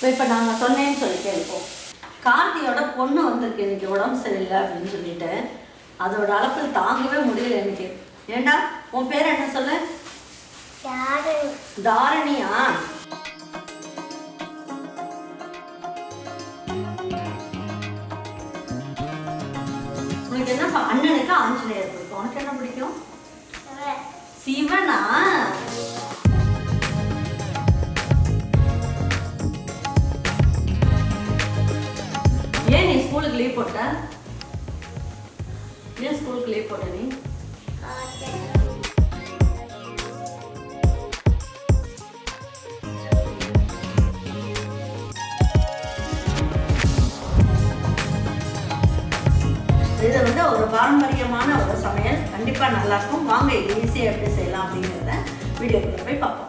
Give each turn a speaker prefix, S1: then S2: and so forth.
S1: இப்போ நாங்கள் சொன்னேன்னு சொல்லி கேட்போம். கார்த்தியோட பொண்ணு வந்திருக்கு இன்னைக்கு உடம்பு சரியில்லை அப்படின்னு சொல்லிட்டு அதோட அளப்பில் தாங்கவே முடியல எனக்கு. ஏண்டா உன் பேர் என்ன சொல்லு? தாரணியா? உனக்கு என்ன அண்ணனுக்கு ஆஞ்சநேயர் பிடிக்கும். உனக்கு என்ன பிடிக்கும்? சிவனா? ஏன் நீ ஸ்கூலுக்கு லீவ் போட்ட? ஏன் ஸ்கூலுக்கு லீவ் போட்ட நீ? இது வந்து ஒரு பாரம்பரியமான ஒரு சமையல். கண்டிப்பாக நல்லாயிருக்கும். வாங்க இது ஈஸியாக எப்படி செய்யலாம் அப்படிங்கிறத வீடியோக்குள்ளே போய் பார்ப்போம்.